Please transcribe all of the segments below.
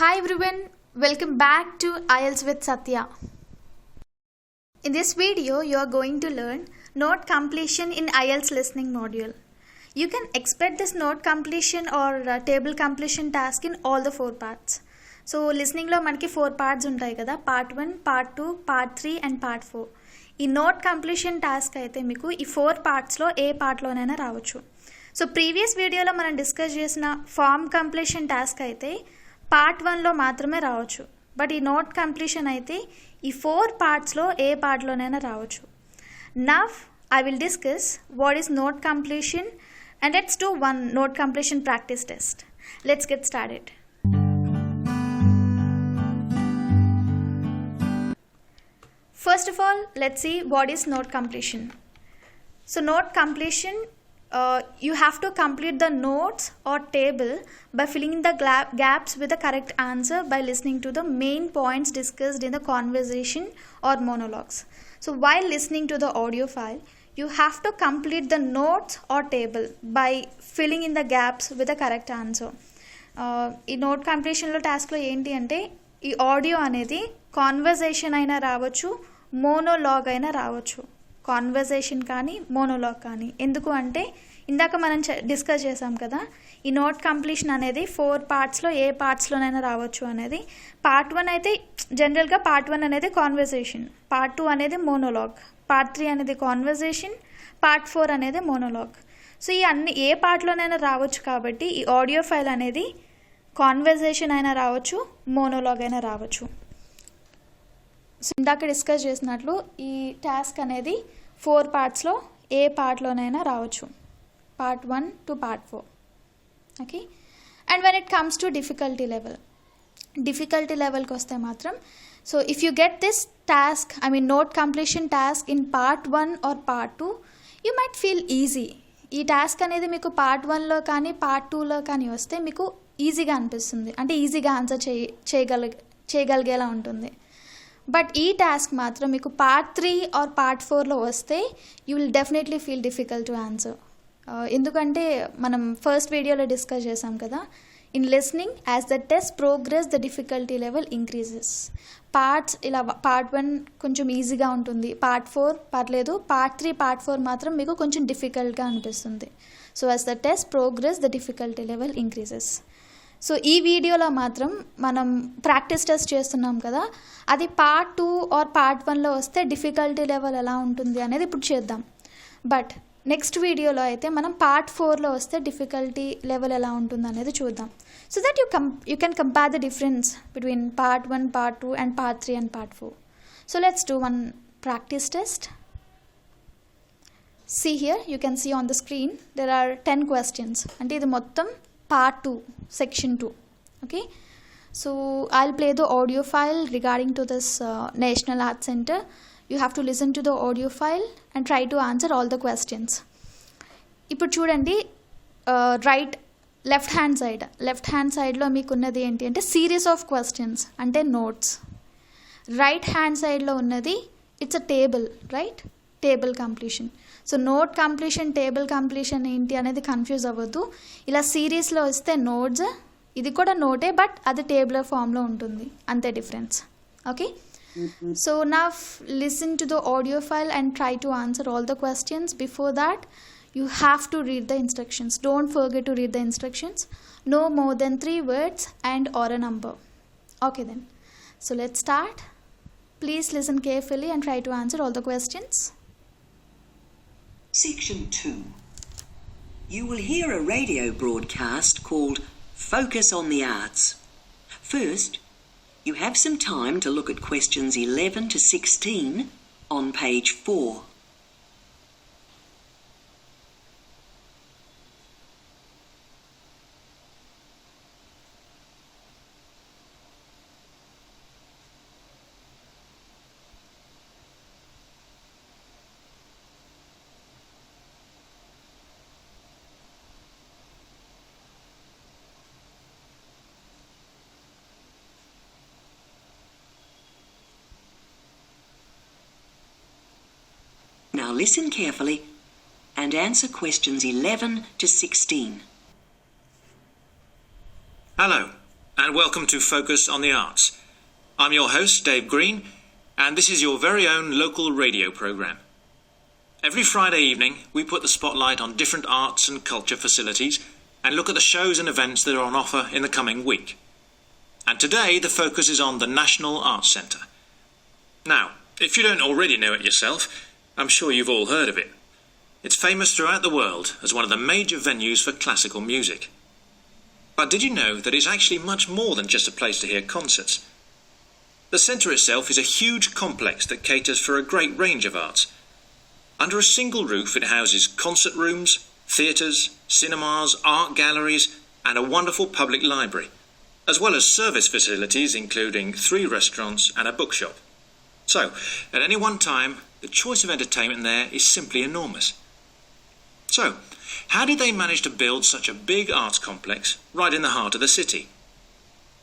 Hi everyone, welcome back to IELTS with Satya. In this video, you are going to learn note completion in IELTS listening module. You can expect this note completion or table completion task in all the 4 parts. So listening lo manaki 4 parts untayi kada, part 1, part 2, part 3 and part 4. ఈ note completion task అయితే మీకు ఈ 4 పార్ట్స్లో ఏ పార్ట్లోనైనా రావచ్చు. So previous వీడియోలో మనం discuss చేసిన ఫామ్ కంప్లీషన్ టాస్క్ అయితే పార్ట్ 1లో మాత్రమే రావచ్చు. బట్ ఈ నోట్ కంప్లీషన్ అయితే ఈ 4 పార్ట్స్లో ఏ పార్ట్లోనైనా రావచ్చు. Now I will discuss what is not completion and let's do one note completion practice test. Let's get started. First of all, let's see what is note completion. So note completion, you have to complete the notes or table by filling in the gaps with the correct answer by listening to the main points discussed in the conversation or monologues. So while listening to the audio file, you have to complete the notes or table by filling in the gaps with the correct answer. ఈ note కంప్లీషన్లో టాస్క్లో ఏంటి అంటే ఈ audio అనేది conversation అయినా రావచ్చు, monologue అయినా రావచ్చు. కాన్వర్జేషన్ కానీ మోనోలాగ్ కానీ. ఎందుకు అంటే ఇందాక మనం డిస్కస్ చేసాం కదా, ఈ నోట్ కంప్లీషన్ అనేది 4 పార్ట్స్లో ఏ పార్ట్స్లోనైనా రావచ్చు అనేది. పార్ట్ 1 అయితే జనరల్గా పార్ట్ 1 అనేది కాన్వర్జేషన్, పార్ట్ 2 అనేది మోనోలాగ్, పార్ట్ 3 అనేది కాన్వర్జేషన్, పార్ట్ 4 అనేది మోనోలాగ్. సో ఈ అన్ని ఏ పార్ట్లోనైనా రావచ్చు కాబట్టి ఈ ఆడియో ఫైల్ అనేది కాన్వర్జేషన్ అయినా రావచ్చు, మోనోలాగ్ అయినా రావచ్చు. సో ఇందాక డిస్కస్ చేసినట్లు ఈ టాస్క్ అనేది 4 పార్ట్స్లో ఏ పార్ట్లోనైనా రావచ్చు, part 1 to part 4. Okay. And when it comes to difficulty లెవెల్కి వస్తే మాత్రం, so if you get this task, I mean note completion task in part 1 or part 2, you might feel easy. ఈ టాస్క్ అనేది మీకు పార్ట్ 1లో కానీ part 2లో కానీ వస్తే మీకు ఈజీగా అనిపిస్తుంది, అంటే ఈజీగా ఆన్సర్ చేయగలిగేలా ఉంటుంది. బట్ ఈ టాస్క్ మాత్రం మీకు పార్ట్ 3 ఆర్ పార్ట్ 4లో వస్తే you will definitely feel difficult to answer. ఎందుకంటే మనం ఫస్ట్ వీడియోలో డిస్కస్ చేసాం కదా, in listening as the test progress the difficulty level increases. Parts ఇలా పార్ట్ 1 కొంచెం ఈజీగా ఉంటుంది, పార్ట్ 4 పర్లేదు, పార్ట్ 3 పార్ట్ 4 మాత్రం మీకు కొంచెం డిఫికల్ట్గా అనిపిస్తుంది. So as the test progress the difficulty level increases. So ఈ వీడియోలో మాత్రం మనం ప్రాక్టీస్ టెస్ట్ చేస్తున్నాం కదా, అది పార్ట్ 2 ఆర్ పార్ట్ 1లో వస్తే డిఫికల్టీ లెవెల్ ఎలా ఉంటుంది అనేది ఇప్పుడు చేద్దాం. బట్ నెక్స్ట్ వీడియోలో అయితే మనం పార్ట్ 4లో వస్తే డిఫికల్టీ లెవెల్ ఎలా ఉంటుంది అనేది చూద్దాం. So that you can compare the difference between part 1, part 2 and part 3 and part 4. So let's do one practice test. See here, you can see on the screen there are 10 questions. అంటే ఇది మొత్తం part 2, section 2. Okay, so I'll play the audio file regarding to this National Arts Center. You have to listen to the audio file and try to answer all the questions. ఇప్పుడు చూడండి, left hand సైడ్లో మీకు ఉన్నది ఏంటి అంటే series of questions అంటే notes. Right hand సైడ్లో ఉన్నది it's a table, right, table completion. So note completion, table completion ఏంటి అనేది కన్ఫ్యూజ్ అవ్వద్దు. ఇలా సిరీస్లో వస్తే నోట్స్, ఇది కూడా నోటే బట్ అది టేబులర్ ఫామ్లో ఉంటుంది, అంతే difference. Okay, so now listen to the audio file and try to answer all the questions. Before that you have to read the instructions. Don't forget to read the instructions. No more than 3 words and or a number. Okay then, so let's start. Please listen carefully and try to answer all the questions. Section 2. You will hear a radio broadcast called Focus on the Arts. First, you have some time to look at questions 11 to 16 on page 4. Now listen carefully and answer questions 11 to 16. Hello, and welcome to Focus on the Arts. I'm your host, Dave Green, and this is your very own local radio programme. Every Friday evening, we put the spotlight on different arts and culture facilities and look at the shows and events that are on offer in the coming week. And today, the focus is on the National Arts Centre. Now, if you don't already know it yourself, I'm sure you've all heard of it. It's famous throughout the world as one of the major venues for classical music. But did you know that it's actually much more than just a place to hear concerts? The centre itself is a huge complex that caters for a great range of arts. Under a single roof, it houses concert rooms, theatres, cinemas, art galleries, and a wonderful public library, as well as service facilities including 3 restaurants and a bookshop. So, at any one time, the choice of entertainment there is simply enormous. So, how did they manage to build such a big arts complex right in the heart of the city?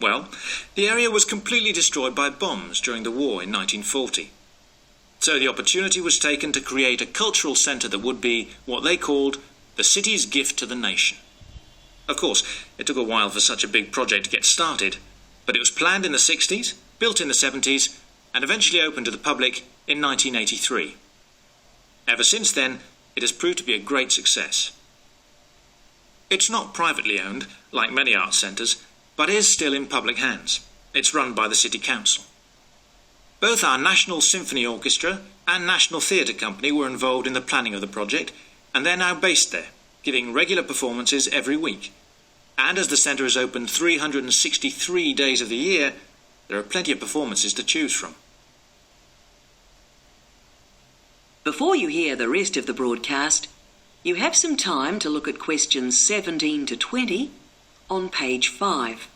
Well, the area was completely destroyed by bombs during the war in 1940. So the opportunity was taken to create a cultural centre that would be what they called the city's gift to the nation. Of course, it took a while for such a big project to get started, but it was planned in the 60s, built in the 70s, and eventually opened to the public in 1983. Ever since then, it has proved to be a great success. It's not privately owned, like many arts centres, but is still in public hands. It's run by the City Council. Both our National Symphony Orchestra and National Theatre Company were involved in the planning of the project, and they're now based there, giving regular performances every week. And as the centre is open 363 days of the year, there are plenty of performances to choose from. Before you hear the rest of the broadcast, you have some time to look at questions 17 to 20 on page 5.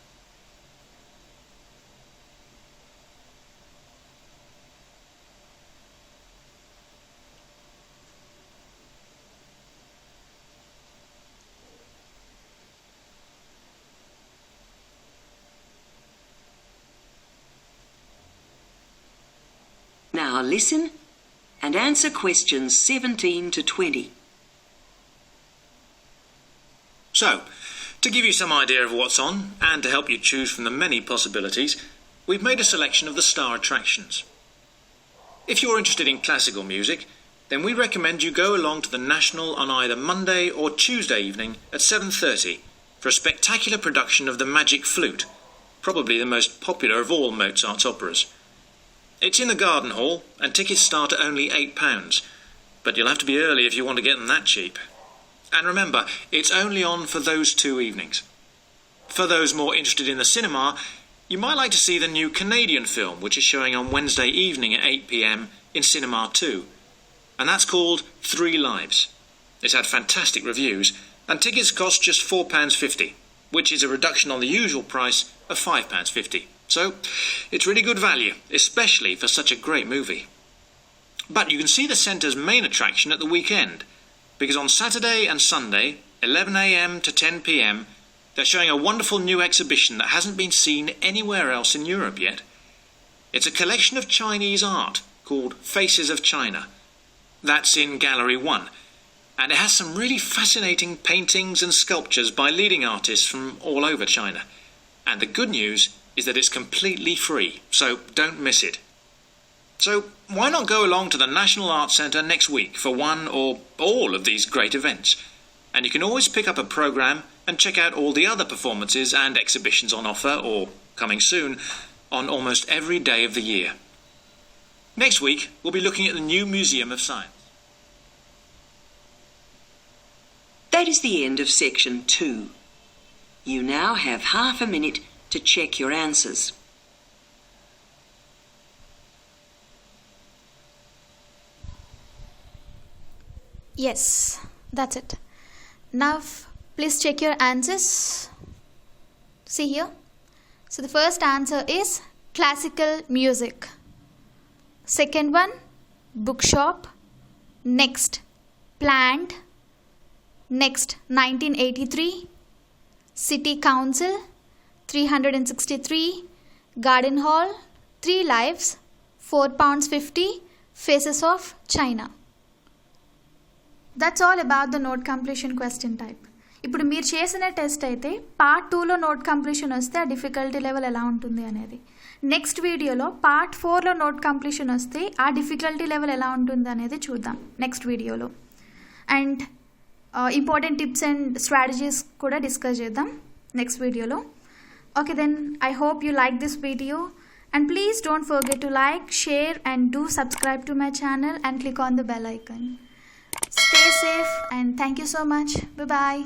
Now listen and answer questions 17 to 20. So, to give you some idea of what's on, and to help you choose from the many possibilities, we've made a selection of the star attractions. If you're interested in classical music, then we recommend you go along to the National on either Monday or Tuesday evening at 7:30 for a spectacular production of the Magic Flute, probably the most popular of all Mozart's operas. It's in the Garden Hall, and tickets start at only £8, but you'll have to be early if you want to get them that cheap. And remember, it's only on for those 2 evenings. For those more interested in the cinema, you might like to see the new Canadian film, which is showing on Wednesday evening at 8 p.m. in Cinema 2. And that's called 3 Lives. It's had fantastic reviews, and tickets cost just £4.50, which is a reduction on the usual price of £5.50. So, it's really good value, especially for such a great movie. But you can see the centre's main attraction at the weekend, because on Saturday and Sunday, 11 a.m. to 10 p.m, they're showing a wonderful new exhibition that hasn't been seen anywhere else in Europe yet. It's a collection of Chinese art called Faces of China. That's in Gallery 1, and it has some really fascinating paintings and sculptures by leading artists from all over China. And the good news is that it's completely free, so don't miss it. So why not go along to the National Arts Centre next week for one or all of these great events? And you can always pick up a programme and check out all the other performances and exhibitions on offer, or coming soon, on almost every day of the year. Next week, we'll be looking at the new Museum of Science. That is the end of section 2. You now have half a minute to check your answers. Yes, that's it. Now, please check your answers. See here. So the first answer is classical music. Second one, bookshop. Next, planned. Next, 1983. City Council, 363. Garden Hall, 3 Lives, £4.50. Faces of China. That's all about the note completion question type. ఇప్పుడు మీరు చేసిన test అయితే part 2లో note completion వస్తే ఆ difficulty level ఎలా ఉంటుంది అనేది, నెక్స్ట్ వీడియోలో పార్ట్ 4లో నోట్ కంప్లీషన్ వస్తే ఆ డిఫికల్టీ లెవెల్ ఎలా ఉంటుంది అనేది చూద్దాం నెక్స్ట్ వీడియోలో. And important tips and strategies కూడా డిస్కస్ చేద్దాం నెక్స్ట్ వీడియోలో. Okay, then I hope you like this video, and please don't forget to like, share and do subscribe to my channel and click on the bell icon. Stay safe and thank you so much. Bye bye.